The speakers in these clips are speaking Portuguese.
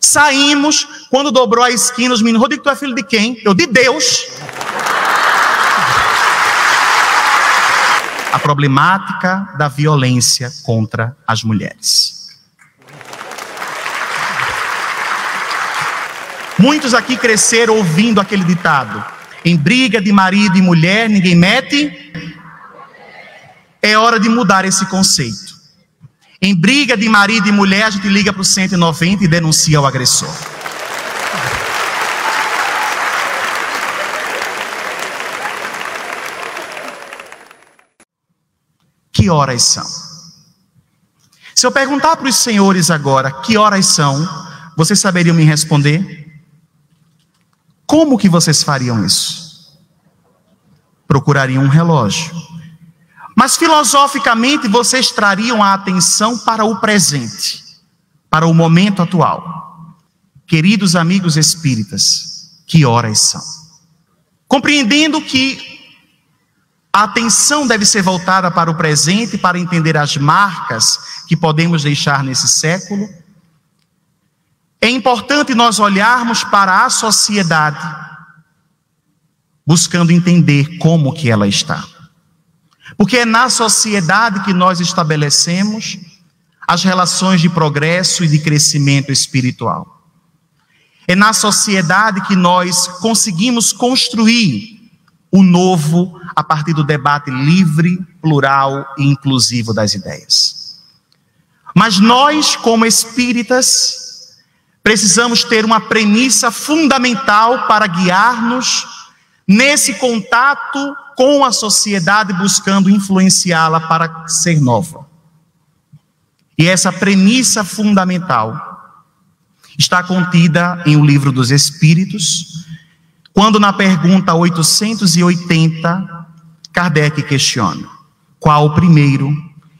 Saímos, quando dobrou a esquina, os meninos: Rodrigo, tu é filho de quem? Eu: de Deus. A problemática da violência contra as mulheres. Muitos aqui cresceram ouvindo aquele ditado: em briga de marido e mulher ninguém mete. É hora de mudar esse conceito. Em briga de marido e mulher, a gente liga para o 190 e denuncia o agressor. Que horas são? Se eu perguntar para os senhores agora que horas são, vocês saberiam me responder? Como que vocês fariam isso? Procurariam um relógio. Mas filosoficamente vocês trariam a atenção para o presente, para o momento atual. Queridos amigos espíritas, que horas são? Compreendendo que a atenção deve ser voltada para o presente, para entender as marcas que podemos deixar nesse século, é importante nós olharmos para a sociedade, buscando entender como que ela está. Porque é na sociedade que nós estabelecemos as relações de progresso e de crescimento espiritual. É na sociedade que nós conseguimos construir o novo a partir do debate livre, plural e inclusivo das ideias. Mas nós, como espíritas, precisamos ter uma premissa fundamental para guiar-nos nesse contato com a sociedade, buscando influenciá-la para ser nova. E essa premissa fundamental está contida em O Livro dos Espíritos, quando na pergunta 880, Kardec questiona: qual o primeiro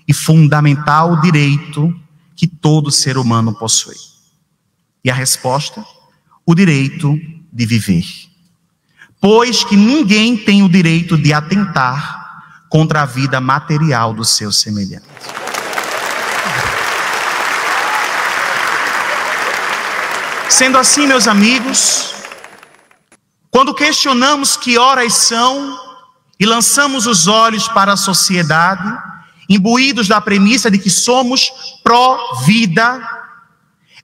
e fundamental direito que todo ser humano possui? E a resposta: o direito de viver. Pois que ninguém tem o direito de atentar contra a vida material do seu semelhante. Sendo assim, meus amigos, quando questionamos que horas são e lançamos os olhos para a sociedade, imbuídos da premissa de que somos pró-vida,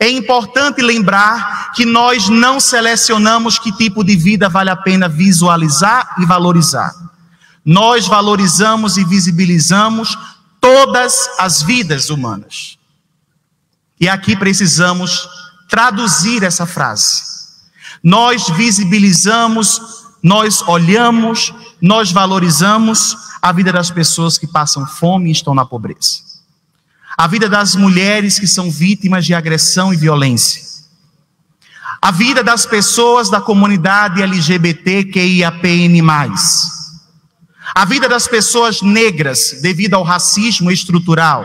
é importante lembrar que nós não selecionamos que tipo de vida vale a pena visualizar e valorizar. Nós valorizamos e visibilizamos todas as vidas humanas. E aqui precisamos traduzir essa frase. Nós visibilizamos, nós olhamos, nós valorizamos a vida das pessoas que passam fome e estão na pobreza. A vida das mulheres que são vítimas de agressão e violência. A vida das pessoas da comunidade LGBTQIAPN+. A vida das pessoas negras devido ao racismo estrutural.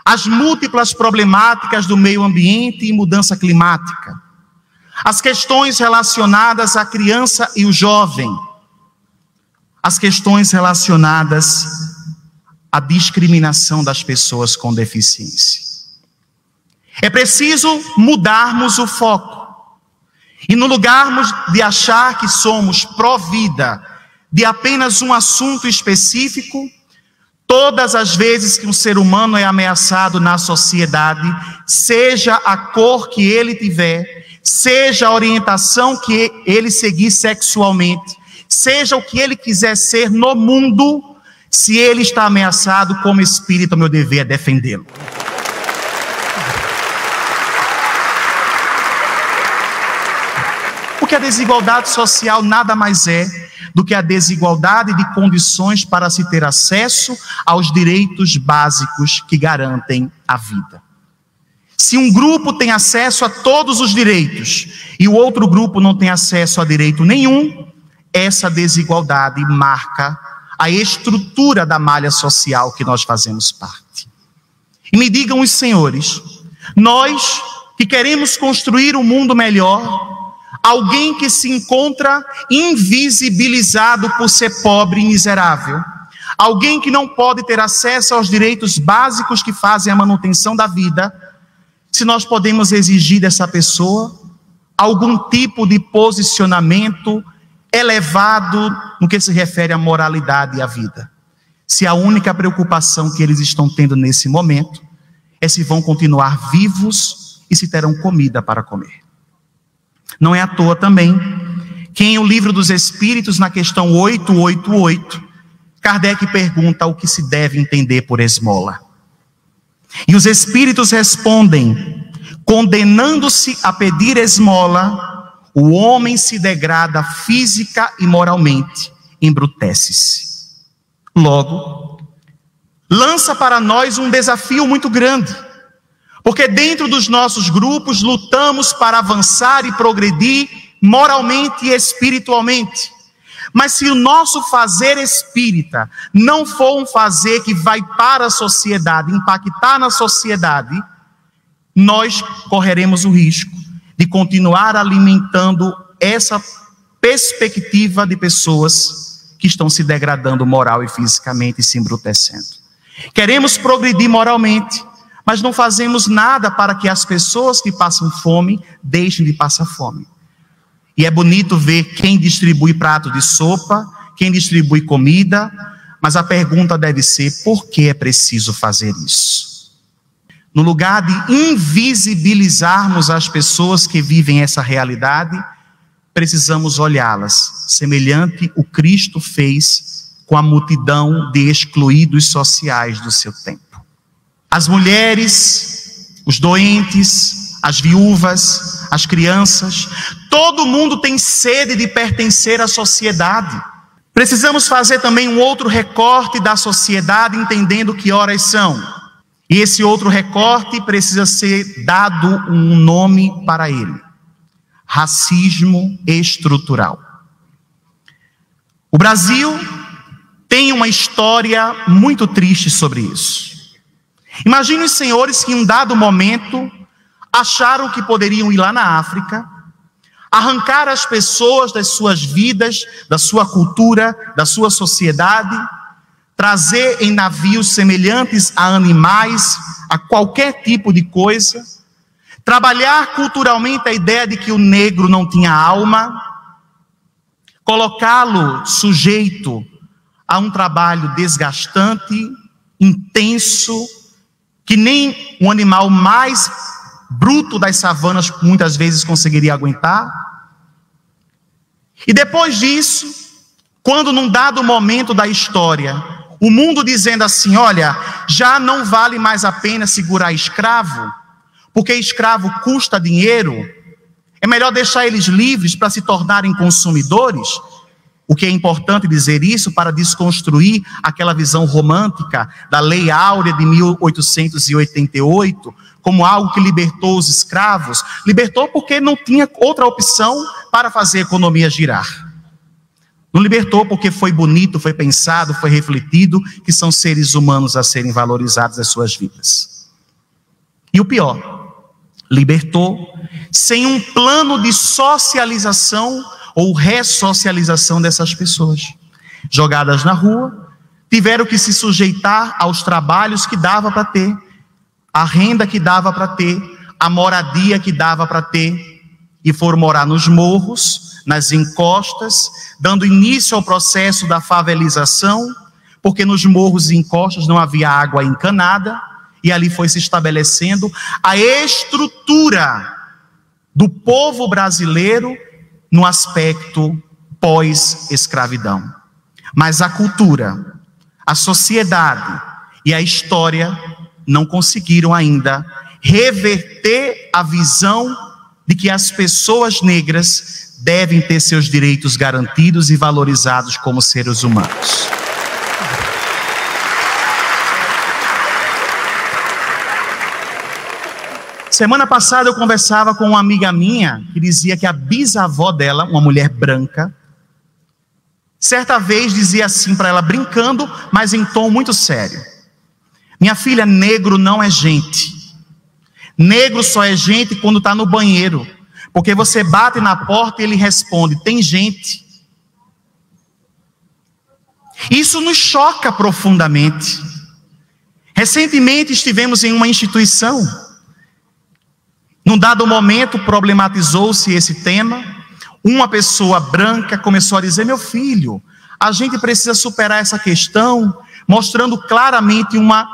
As múltiplas problemáticas do meio ambiente e mudança climática. As questões relacionadas à criança e o jovem. As questões relacionadas a discriminação das pessoas com deficiência. É preciso mudarmos o foco. E no lugar de achar que somos pró-vida de apenas um assunto específico, todas as vezes que um ser humano é ameaçado na sociedade, seja a cor que ele tiver, seja a orientação que ele seguir sexualmente, seja o que ele quiser ser no mundo, se ele está ameaçado, como espírita, meu dever é defendê-lo. Porque a desigualdade social nada mais é do que a desigualdade de condições para se ter acesso aos direitos básicos que garantem a vida. Se um grupo tem acesso a todos os direitos e o outro grupo não tem acesso a direito nenhum, essa desigualdade marca a estrutura da malha social que nós fazemos parte. E me digam os senhores, nós que queremos construir um mundo melhor, alguém que se encontra invisibilizado por ser pobre e miserável, alguém que não pode ter acesso aos direitos básicos que fazem a manutenção da vida, se nós podemos exigir dessa pessoa algum tipo de posicionamento elevado no que se refere à moralidade e à vida. Se a única preocupação que eles estão tendo nesse momento é se vão continuar vivos e se terão comida para comer. Não é à toa também que em O Livro dos Espíritos, na questão 888, Kardec pergunta o que se deve entender por esmola. E os Espíritos respondem: condenando-se a pedir esmola, o homem se degrada física e moralmente, embrutece-se. Logo, lança para nós um desafio muito grande, porque dentro dos nossos grupos lutamos para avançar e progredir moralmente e espiritualmente. Mas se o nosso fazer espírita não for um fazer que vai para a sociedade, impactar na sociedade, nós correremos o risco de continuar alimentando essa perspectiva de pessoas que estão se degradando moral e fisicamente e se embrutecendo. Queremos progredir moralmente, mas não fazemos nada para que as pessoas que passam fome deixem de passar fome. E é bonito ver quem distribui prato de sopa, quem distribui comida, mas a pergunta deve ser: por que é preciso fazer isso? No lugar de invisibilizarmos as pessoas que vivem essa realidade, precisamos olhá-las, semelhante o Cristo fez com a multidão de excluídos sociais do seu tempo. As mulheres, os doentes, as viúvas, as crianças, todo mundo tem sede de pertencer à sociedade. Precisamos fazer também um outro recorte da sociedade, entendendo que horas são. E esse outro recorte precisa ser dado um nome para ele: racismo estrutural. O Brasil tem uma história muito triste sobre isso. Imagine os senhores que em um dado momento acharam que poderiam ir lá na África, arrancar as pessoas das suas vidas, da sua cultura, da sua sociedade, trazer em navios semelhantes a animais, a qualquer tipo de coisa, trabalhar culturalmente a ideia de que o negro não tinha alma, colocá-lo sujeito a um trabalho desgastante, intenso, que nem um animal mais bruto das savanas muitas vezes conseguiria aguentar. E depois disso, quando num dado momento da história, o mundo dizendo assim: olha, já não vale mais a pena segurar escravo, porque escravo custa dinheiro, é melhor deixar eles livres para se tornarem consumidores. O que é importante dizer isso para desconstruir aquela visão romântica da Lei Áurea de 1888, como algo que libertou os escravos. Libertou porque não tinha outra opção para fazer a economia girar. Não libertou porque foi bonito, foi pensado, foi refletido que são seres humanos a serem valorizados as suas vidas. E o pior, libertou sem um plano de socialização ou ressocialização dessas pessoas. Jogadas na rua, tiveram que se sujeitar aos trabalhos que dava para ter, a renda que dava para ter, a moradia que dava para ter, e foram morar nos morros, nas encostas, dando início ao processo da favelização, porque nos morros e encostas não havia água encanada, e ali foi se estabelecendo a estrutura do povo brasileiro no aspecto pós-escravidão. Mas a cultura, a sociedade e a história não conseguiram ainda reverter a visão de que as pessoas negras devem ter seus direitos garantidos e valorizados como seres humanos. Semana passada eu conversava com uma amiga minha que dizia que a bisavó dela, uma mulher branca, certa vez dizia assim para ela, brincando, mas em tom muito sério: minha filha, negro não é gente. Negro só é gente quando está no banheiro, porque você bate na porta e ele responde: tem gente. Isso nos choca profundamente. Recentemente estivemos em uma instituição Num dado momento, problematizou-se esse tema. Uma pessoa branca começou a dizer: meu filho, a gente precisa superar essa questão, mostrando claramente uma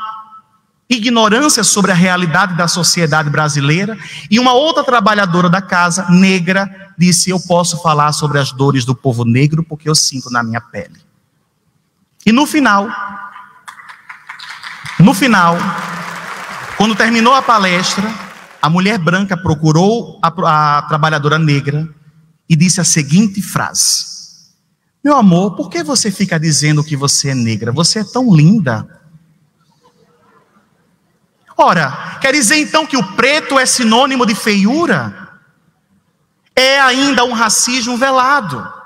ignorância sobre a realidade da sociedade brasileira. E uma outra trabalhadora da casa, negra, disse: eu posso falar sobre as dores do povo negro porque eu sinto na minha pele. E no final, quando terminou a palestra, a mulher branca procurou a trabalhadora negra e disse a seguinte frase: meu amor, por que você fica dizendo que você é negra? Você é tão linda. Ora, quer dizer então que o preto é sinônimo de feiura? É ainda um racismo velado.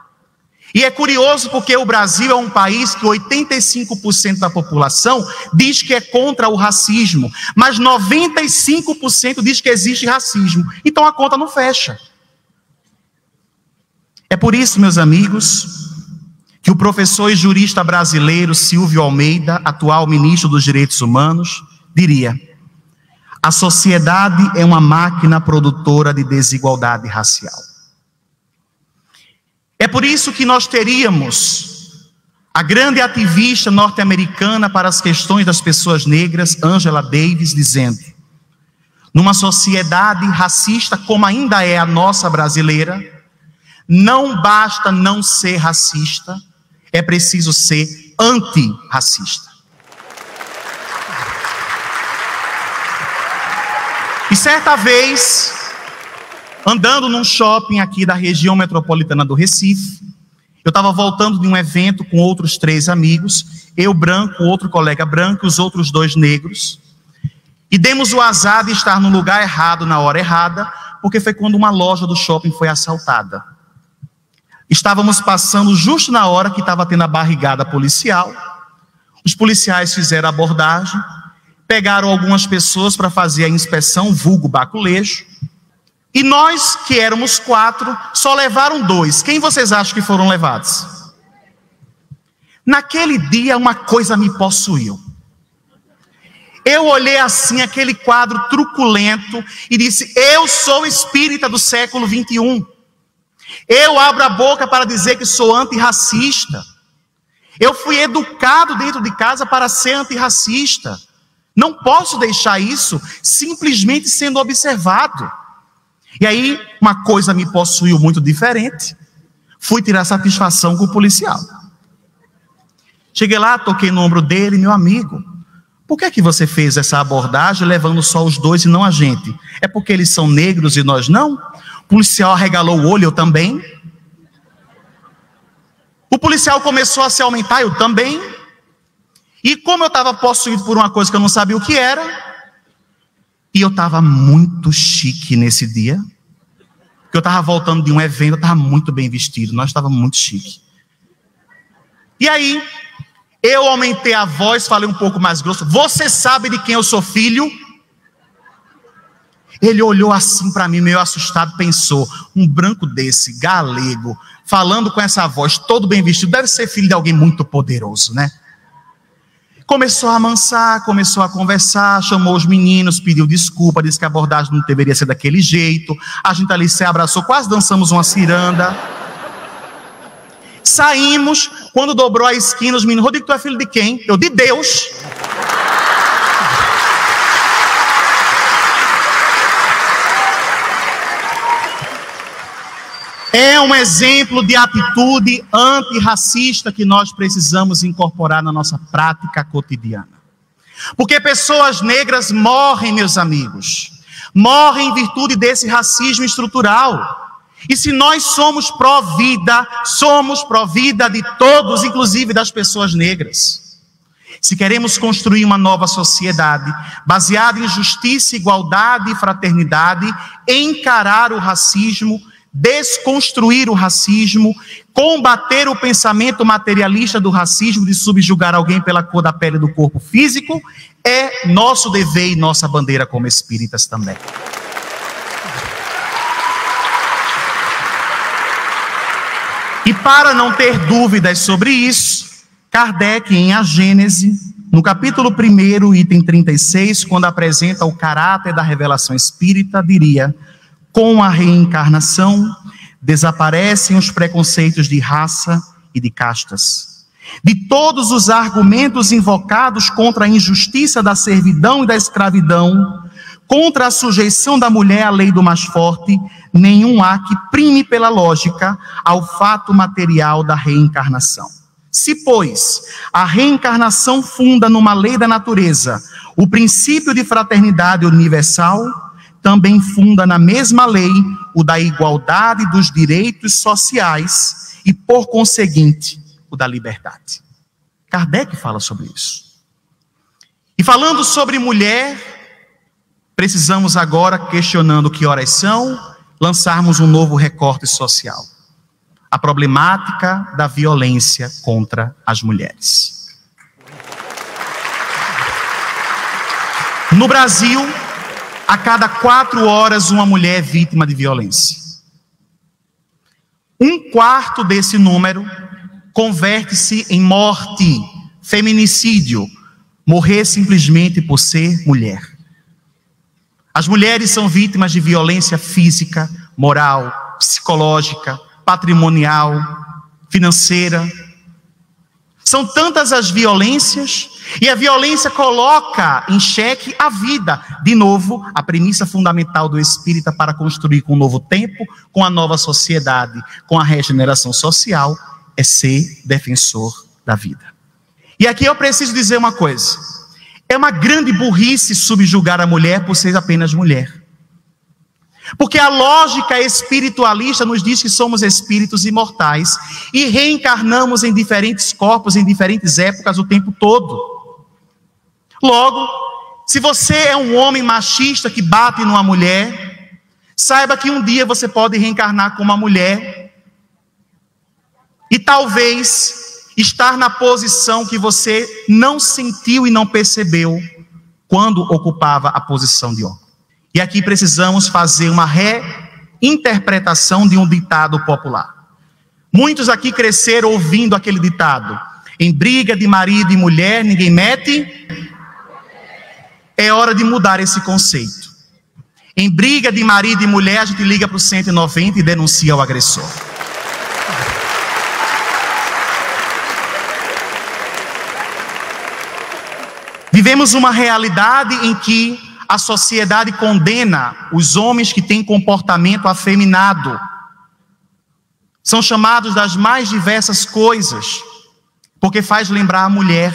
E é curioso porque o Brasil é um país que 85% da população diz que é contra o racismo, mas 95% diz que existe racismo. Então a conta não fecha. É por isso, meus amigos, que o professor e jurista brasileiro Silvio Almeida, atual ministro dos Direitos Humanos, diria: a sociedade é uma máquina produtora de desigualdade racial. É por isso que nós teríamos a grande ativista norte-americana para as questões das pessoas negras, Angela Davis, dizendo: numa sociedade racista como ainda é a nossa brasileira, não basta não ser racista, é preciso ser antirracista. E certa vez, andando num shopping aqui da região metropolitana do Recife, eu estava voltando de um evento com outros 3 amigos, eu branco, outro colega branco e os outros 2 negros, e demos o azar de estar no lugar errado na hora errada, porque foi quando uma loja do shopping foi assaltada. Estávamos passando justo na hora que estava tendo a barrigada policial. Os policiais fizeram a abordagem, pegaram algumas pessoas para fazer a inspeção, vulgo baculejo, e nós, que éramos 4, só levaram 2. Quem vocês acham que foram levados? Naquele dia uma coisa me possuiu. Eu olhei assim aquele quadro truculento e disse: eu sou espírita do século 21. Eu abro a boca para dizer que sou antirracista. Eu fui educado dentro de casa para ser antirracista. Não posso deixar isso simplesmente sendo observado. E aí, uma coisa me possuiu muito diferente. Fui tirar satisfação com o policial. Cheguei lá, toquei no ombro dele: meu amigo, por que você fez essa abordagem levando só os 2 e não a gente? É porque eles são negros e nós não? O policial arregalou o olho, eu também. O policial começou a se aumentar, eu também. E como eu estava possuído por uma coisa que eu não sabia o que era, e eu estava muito chique nesse dia, porque eu estava voltando de um evento, eu estava muito bem vestido, nós estávamos muito chique. E aí, eu aumentei a voz, falei um pouco mais grosso: você sabe de quem eu sou filho? Ele olhou assim para mim, meio assustado, pensou: um branco desse, galego, falando com essa voz, todo bem vestido, deve ser filho de alguém muito poderoso, né? Começou a amansar, começou a conversar, chamou os meninos, pediu desculpa, disse que a abordagem não deveria ser daquele jeito. A gente ali se abraçou, quase dançamos uma ciranda. Saímos, quando dobrou a esquina, os meninos: Rodrigo, tu é filho de quem? Eu: de Deus. É um exemplo de atitude antirracista que nós precisamos incorporar na nossa prática cotidiana. Porque pessoas negras morrem, meus amigos, morrem em virtude desse racismo estrutural. E se nós somos pró-vida de todos, inclusive das pessoas negras. Se queremos construir uma nova sociedade baseada em justiça, igualdade e fraternidade, encarar o racismo, desconstruir o racismo, combater o pensamento materialista do racismo de subjugar alguém pela cor da pele do corpo físico, é nosso dever e nossa bandeira como espíritas também. E para não ter dúvidas sobre isso, Kardec, em A Gênese, no capítulo 1, item 36, quando apresenta o caráter da revelação espírita, diria: com a reencarnação, desaparecem os preconceitos de raça e de castas. De todos os argumentos invocados contra a injustiça da servidão e da escravidão, contra a sujeição da mulher à lei do mais forte, nenhum há que prime pela lógica ao fato material da reencarnação. Se, pois, a reencarnação funda numa lei da natureza o princípio de fraternidade universal, também funda na mesma lei o da igualdade dos direitos sociais e, por conseguinte, o da liberdade. Kardec fala sobre isso. E falando sobre mulher, precisamos agora, questionando que horas são, lançarmos um novo recorte social: a problemática da violência contra as mulheres. No Brasil, a cada 4 horas uma mulher é vítima de violência. 1/4 desse número converte-se em morte, feminicídio, morrer simplesmente por ser mulher. As mulheres são vítimas de violência física, moral, psicológica, patrimonial, financeira. São tantas as violências, e a violência coloca em xeque a vida. De novo, a premissa fundamental do espírita para construir com um novo tempo, com a nova sociedade, com a regeneração social, é ser defensor da vida. E aqui eu preciso dizer uma coisa: é uma grande burrice subjugar a mulher por ser apenas mulher. Porque a lógica espiritualista nos diz que somos espíritos imortais e reencarnamos em diferentes corpos, em diferentes épocas, o tempo todo. Logo, se você é um homem machista que bate numa mulher, saiba que um dia você pode reencarnar como uma mulher e talvez estar na posição que você não sentiu e não percebeu quando ocupava a posição de homem. E aqui precisamos fazer uma reinterpretação de um ditado popular. Muitos aqui cresceram ouvindo aquele ditado: em briga de marido e mulher ninguém mete. É hora de mudar esse conceito. Em briga de marido e mulher a gente liga para o 190 e denuncia o agressor. Vivemos uma realidade em que a sociedade condena os homens que têm comportamento afeminado. São chamados das mais diversas coisas, porque faz lembrar a mulher.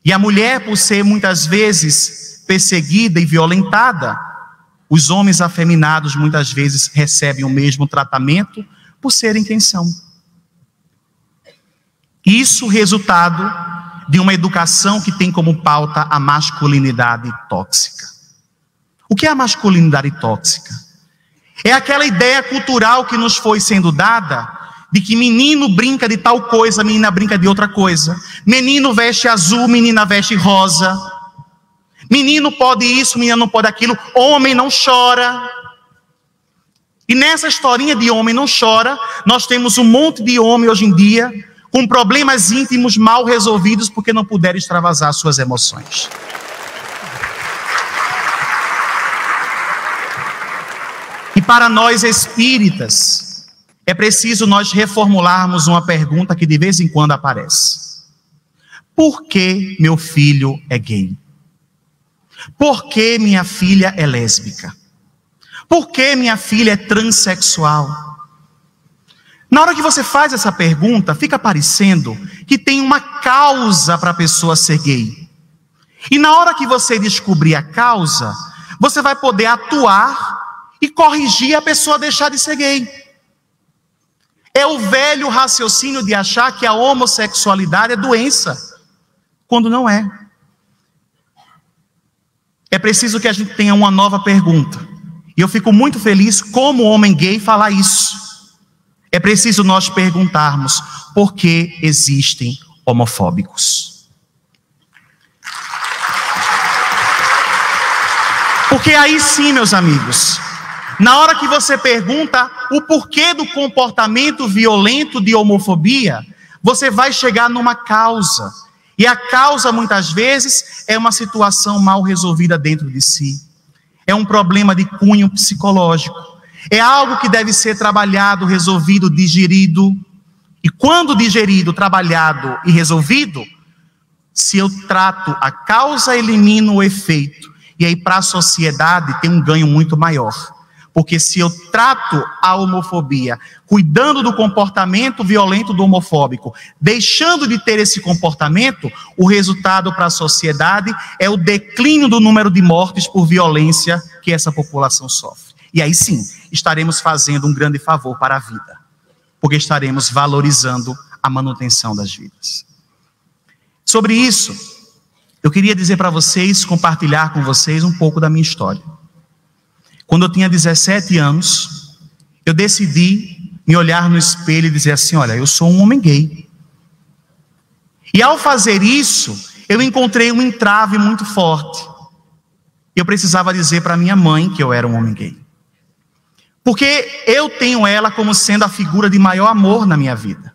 E a mulher, por ser muitas vezes perseguida e violentada, os homens afeminados muitas vezes recebem o mesmo tratamento por serem quem são. Isso resultado de uma educação que tem como pauta a masculinidade tóxica. O que é a masculinidade tóxica? É aquela ideia cultural que nos foi sendo dada de que menino brinca de tal coisa, menina brinca de outra coisa. Menino veste azul, menina veste rosa. Menino pode isso, menina não pode aquilo. Homem não chora. E nessa historinha de homem não chora, nós temos um monte de homem hoje em dia com problemas íntimos mal resolvidos porque não puderam extravasar suas emoções. E para nós espíritas, é preciso nós reformularmos uma pergunta que de vez em quando aparece: por que meu filho é gay? Por que minha filha é lésbica? Por que minha filha é transexual? Na hora que você faz essa pergunta, fica parecendo que tem uma causa para a pessoa ser gay. E na hora que você descobrir a causa, você vai poder atuar e corrigir a pessoa a deixar de ser gay. É o velho raciocínio de achar que a homossexualidade é doença, quando não é. É preciso que a gente tenha uma nova pergunta. E eu fico muito feliz como homem gay falar isso. É preciso nós perguntarmos: por que existem homofóbicos? Porque aí sim, meus amigos, na hora que você pergunta o porquê do comportamento violento de homofobia, você vai chegar numa causa. E a causa, muitas vezes, é uma situação mal resolvida dentro de si. É um problema de cunho psicológico. É algo que deve ser trabalhado, resolvido, digerido. E quando digerido, trabalhado e resolvido, se eu trato a causa, elimino o efeito. E aí, para a sociedade, tem um ganho muito maior. Porque se eu trato a homofobia, cuidando do comportamento violento do homofóbico, deixando de ter esse comportamento, o resultado para a sociedade é o declínio do número de mortes por violência que essa população sofre. E aí sim, estaremos fazendo um grande favor para a vida, porque estaremos valorizando a manutenção das vidas. Sobre isso, eu queria dizer para vocês, compartilhar com vocês um pouco da minha história. Quando eu tinha 17 anos, eu decidi me olhar no espelho e dizer assim: olha, eu sou um homem gay. E ao fazer isso, eu encontrei um entrave muito forte. Eu precisava dizer para minha mãe que eu era um homem gay. Porque eu tenho ela como sendo a figura de maior amor na minha vida.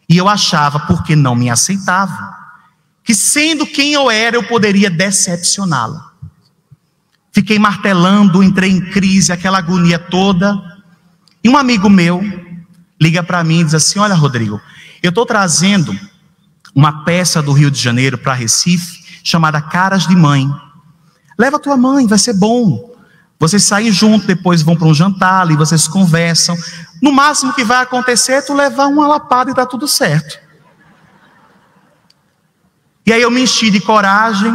E eu achava, porque não me aceitava, que sendo quem eu era, eu poderia decepcioná-la. Fiquei martelando, entrei em crise, aquela agonia toda. E um amigo meu liga para mim e diz assim: olha, Rodrigo, eu estou trazendo uma peça do Rio de Janeiro para Recife, chamada Caras de Mãe. Leva a tua mãe, vai ser bom. Vocês saem juntos, depois vão para um jantar ali, vocês conversam. No máximo que vai acontecer é tu levar uma lapada e tá tudo certo. E aí eu me enchi de coragem.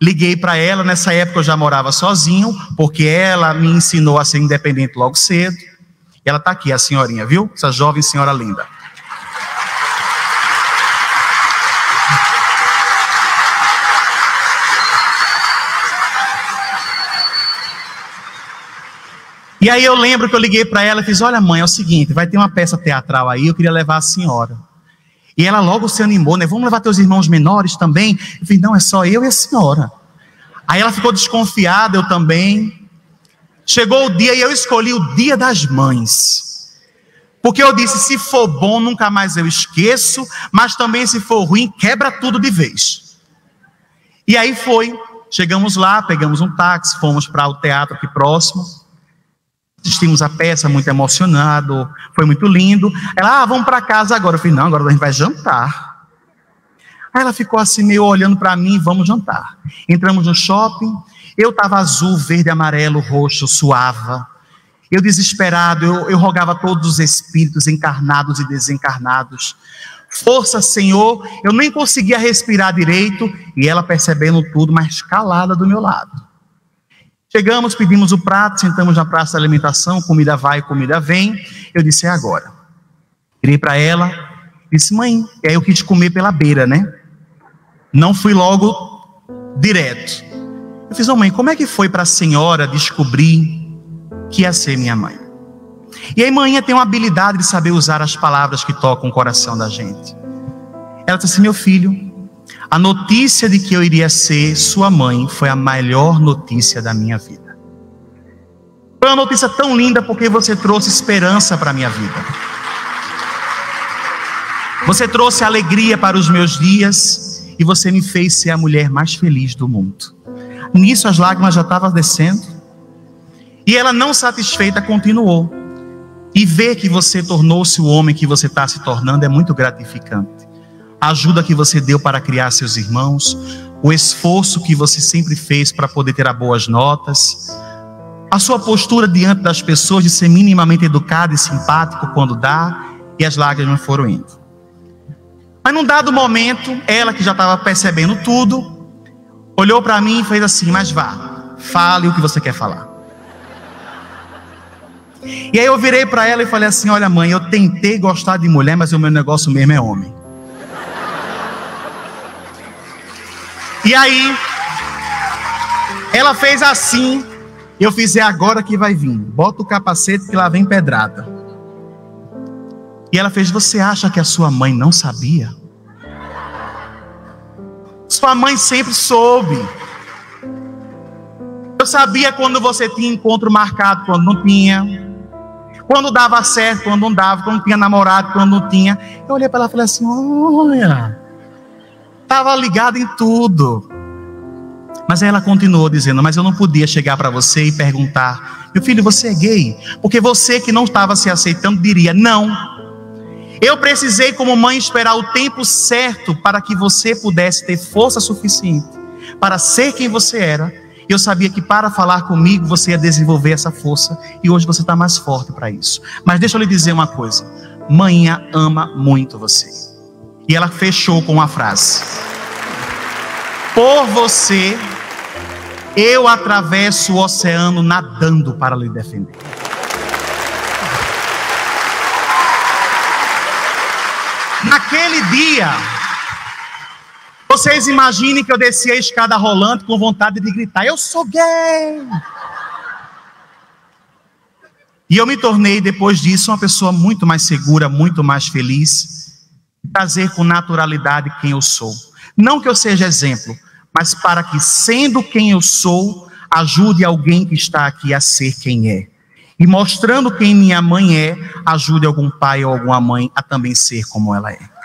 Liguei para ela, nessa época eu já morava sozinho, porque ela me ensinou a ser independente logo cedo. E ela está aqui, a senhorinha, viu? Essa jovem senhora linda. E aí eu lembro que eu liguei para ela e fiz: olha, mãe, é o seguinte, vai ter uma peça teatral aí, eu queria levar a senhora. E ela logo se animou, né? Vamos levar teus irmãos menores também? Eu falei: não, é só eu e a senhora. Aí ela ficou desconfiada, eu também. Chegou o dia e eu escolhi o Dia das Mães. Porque eu disse: se for bom, nunca mais eu esqueço, mas também se for ruim, quebra tudo de vez. E aí foi. Chegamos lá, pegamos um táxi, fomos para o teatro aqui próximo. Assistimos a peça, muito emocionado, foi muito lindo. Ela: vamos para casa agora. Eu falei: não, agora a gente vai jantar. Aí ela ficou assim, meio olhando para mim: vamos jantar. Entramos no shopping, eu estava azul, verde, amarelo, roxo, suava. Eu desesperado, eu rogava a todos os espíritos encarnados e desencarnados: força, Senhor. Eu nem conseguia respirar direito, e ela percebendo tudo, mas calada do meu lado. Chegamos, pedimos o prato, sentamos na praça da alimentação, comida vai, comida vem. Eu disse: é agora. Virei para ela, disse: mãe, e aí eu quis comer pela beira, né? Não fui logo direto. Eu fiz: mãe, como é que foi para a senhora descobrir que ia ser minha mãe? E aí, mãe tem uma habilidade de saber usar as palavras que tocam o coração da gente. Ela disse assim: meu filho, a notícia de que eu iria ser sua mãe foi a melhor notícia da minha vida. Foi uma notícia tão linda porque você trouxe esperança para a minha vida. Você trouxe alegria para os meus dias e você me fez ser a mulher mais feliz do mundo. Nisso as lágrimas já estavam descendo. E ela, não satisfeita, continuou. E ver que você tornou-se o homem que você está se tornando é muito gratificante. A ajuda que você deu para criar seus irmãos, o esforço que você sempre fez para poder ter boas notas, a sua postura diante das pessoas de ser minimamente educado e simpático quando dá, e as lágrimas foram indo. Mas num dado momento, ela, que já estava percebendo tudo, olhou para mim e fez assim: mas vá, fale o que você quer falar. E aí eu virei para ela e falei assim: olha, mãe, eu tentei gostar de mulher, mas o meu negócio mesmo é homem. E aí, ela fez assim, eu fiz: é agora que vai vir, bota o capacete que lá vem pedrada. E ela fez: você acha que a sua mãe não sabia? Sua mãe sempre soube. Eu sabia quando você tinha encontro marcado, quando não tinha, quando dava certo, quando não dava, quando tinha namorado, quando não tinha. Eu olhei para ela e falei assim: olha, estava ligada em tudo. Mas ela continuou dizendo: mas eu não podia chegar para você e perguntar: meu filho, você é gay? Porque você que não estava se aceitando diria: não. Eu precisei, como mãe, esperar o tempo certo para que você pudesse ter força suficiente para ser quem você era. Eu sabia que para falar comigo você ia desenvolver essa força, e hoje você está mais forte para isso. Mas deixa eu lhe dizer uma coisa: manhã ama muito você. E ela fechou com uma frase: por você eu atravesso o oceano nadando para lhe defender. Naquele dia, vocês imaginem que eu desci a escada rolante com vontade de gritar: eu sou gay! E eu me tornei, depois disso, uma pessoa muito mais segura, muito mais feliz, trazer com naturalidade quem eu sou. Não que eu seja exemplo, mas para que, sendo quem eu sou, ajude alguém que está aqui a ser quem é. E mostrando quem minha mãe é, ajude algum pai ou alguma mãe a também ser como ela é.